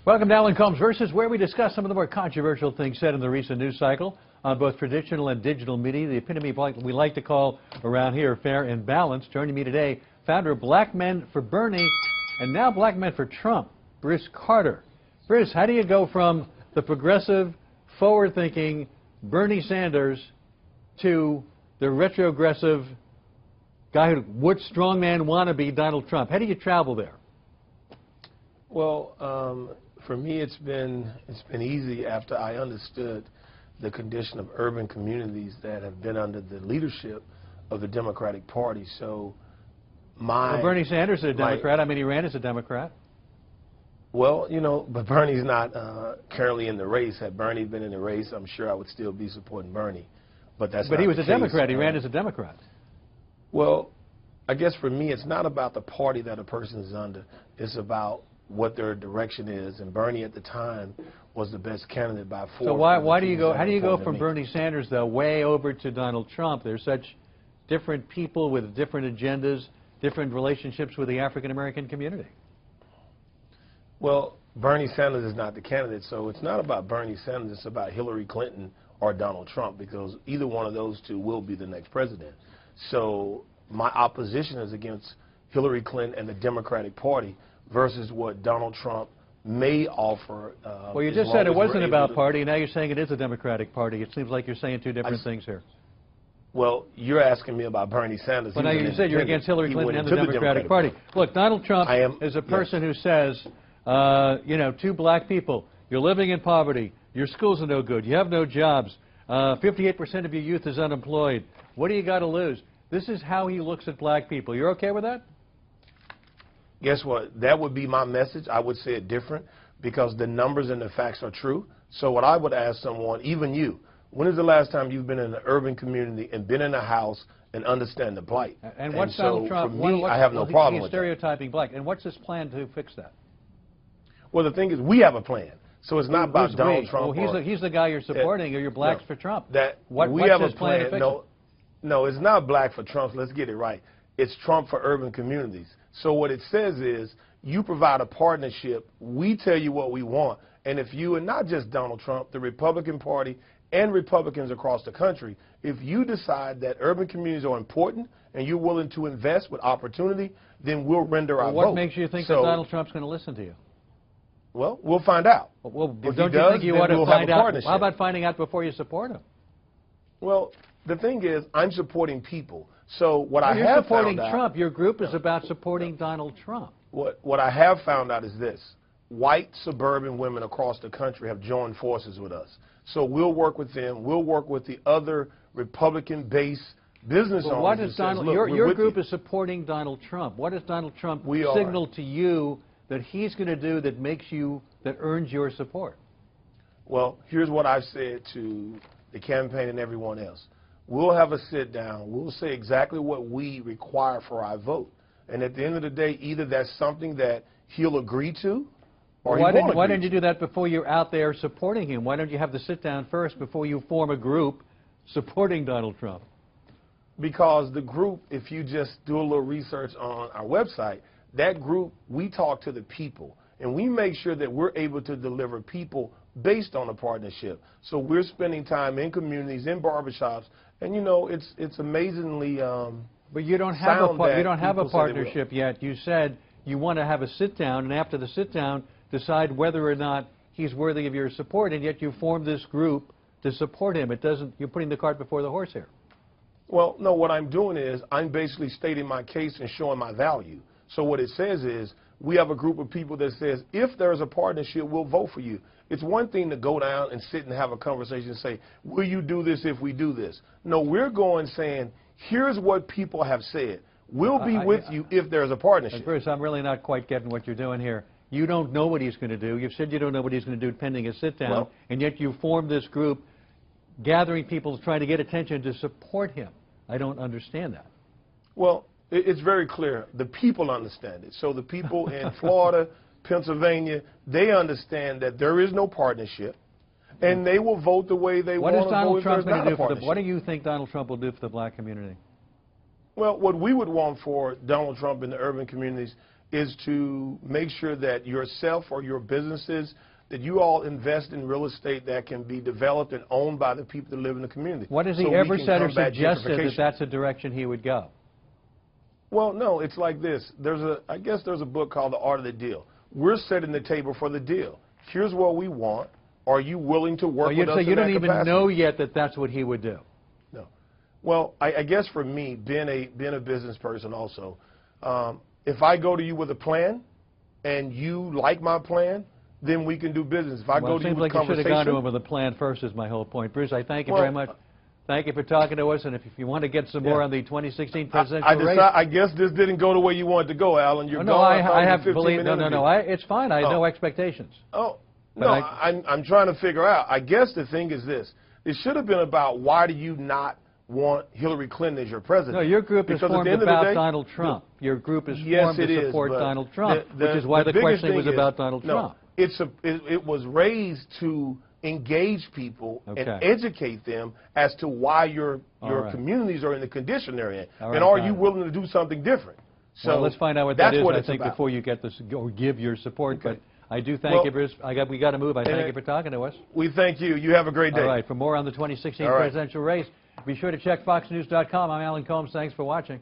Welcome to Alan Colmes Versus, where we discuss some of the more controversial things said in the recent news cycle on both traditional and digital media, the epitome of what we like to call around here fair and balanced. Joining me today, founder of Black Men for Bernie and now Black Men for Trump, Bruce Carter. Bruce, how do you go from the progressive, forward-thinking Bernie Sanders to the retrogressive guy who would strongman wannabe Donald Trump? How do you travel there? Well, for me, it's been easy after I understood the condition of urban communities that have been under the leadership of the Democratic Party. So well, Bernie Sanders is a Democrat. I mean, he ran as a Democrat. Well, you know, but Bernie's not currently in the race. Had Bernie been in the race, I'm sure I would still be supporting Bernie. But that's But not he was the a case. Democrat. He ran as a Democrat. Well, I guess for me, it's not about the party that a person is under. It's about what their direction is, and Bernie at the time was the best candidate by far. So why do you go? How do you go from Bernie Sanders though way over to Donald Trump? There's such different people with different agendas, different relationships with the African American community. Well, Bernie Sanders is not the candidate, so it's not about Bernie Sanders. It's about Hillary Clinton or Donald Trump, because either one of those two will be the next president. So my opposition is against Hillary Clinton and the Democratic Party versus what Donald Trump may offer. Well, you just said it wasn't about party. Now you're saying it is a Democratic Party. It seems like you're saying two different things here. Well, you're asking me about Bernie Sanders. Well, now you said you're against Hillary Clinton and the Democratic Party. Look, Donald Trump is a person who says, you know, two black people, you're living in poverty, your schools are no good, you have no jobs, 58% of your youth is unemployed. What do you got to lose? This is how he looks at black people. You're okay with that? Guess what? That would be my message. I would say it different because the numbers and the facts are true. So what I would ask someone, even you, when is the last time you've been in an urban community and been in a house and understand the blight? And what's Donald Trump? For me, I have no problem with that. He's stereotyping black. And what's his plan to fix that? Well, the thing is, we have a plan. So it's not about Donald Trump. Well, he's the guy you're supporting, or you're blacks for Trump. What's his plan to fix it? No, it's not black for Trump. Let's get it right. It's Trump for urban communities. So what it says is you provide a partnership. We tell you what we want. And if you, and not just Donald Trump, the Republican Party and Republicans across the country, if you decide that urban communities are important and you're willing to invest with opportunity, then we'll render our vote. What makes you think that Donald Trump's going to listen to you? Well, we'll find out. Well, don't you think you ought to find out? How about finding out before you support him? Well, the thing is, I'm supporting people. So what I have found out... You're supporting Trump. Your group is about supporting Donald Trump. What I have found out is this. White suburban women across the country have joined forces with us. So we'll work with them. We'll work with the other Republican-based business owners. What is Donald? Your group is supporting Donald Trump. What does Donald Trump signal to you that he's going to do that makes you, that earns your support? Well, here's what I've said to the campaign and everyone else. We'll have a sit down. We'll say exactly what we require for our vote. And at the end of the day, either that's something that he'll agree to or he won't agree to. Why don't you do that before you're out there supporting him? Why don't you have the sit down first before you form a group supporting Donald Trump? Because the group, if you just do a little research on our website, that group, we talk to the people. And we make sure that we're able to deliver people based on a partnership. So we're spending time in communities, in barbershops, and you know it's amazingly. But you don't have a partnership yet. You said you want to have a sit down, and after the sit down, decide whether or not he's worthy of your support. And yet you formed this group to support him. It doesn't. You're putting the cart before the horse here. Well, no. What I'm doing is I'm basically stating my case and showing my value. So what it says is we have a group of people that says if there's a partnership, we'll vote for you. It's one thing to go down and sit and have a conversation and say, will you do this if we do this? No, we're going saying, here's what people have said. We'll be with you if there's a partnership. Bruce, I'm really not quite getting what you're doing here. You don't know what he's going to do. You've said you don't know what he's going to do pending a sit-down, and yet you formed this group gathering people trying to get attention to support him. I don't understand that. Well, it's very clear. The people understand it. So the people in Florida, Pennsylvania, they understand that there is no partnership, and they will vote the way they want to vote if there's not a partnership. What do you think Donald Trump will do for the black community? Well, what we would want for Donald Trump in the urban communities is to make sure that yourself or your businesses, that you all invest in real estate that can be developed and owned by the people that live in the community. What has he ever said or suggested that that's the direction he would go? Well, no, it's like this. I guess there's a book called The Art of the Deal. We're setting the table for the deal. Here's what we want. Are you willing to work with us in that capacity? So you don't even know yet that that's what he would do? No. Well, I guess for me, being a business person also, if I go to you with a plan and you like my plan, then we can do business. If I go to you with a conversation... It seems like you should have gone to him with a plan first is my whole point. Bruce, I thank you very much. Thank you for talking to us, and if you want to get some more on the 2016 presidential race... I guess this didn't go the way you wanted to go, Alan. You're gone. I have believed... No, it's fine. I have no expectations. Oh, no, I'm trying to figure out. I guess the thing is this. It should have been about why do you not want Hillary Clinton as your president? No, your group is formed about Donald Trump. Your group is formed to support Donald Trump, which is why the questioning was about Donald Trump. It was raised to engage people and educate them as to why your communities are in the condition they're in. And are you willing to do something different? So well, let's find out what that is, I think, before you get this or give your support. But I do thank you, Bruce. We got to move. I thank you for talking to us. We thank you. You have a great day. All right. For more on the 2016 presidential race, be sure to check FoxNews.com. I'm Alan Colmes. Thanks for watching.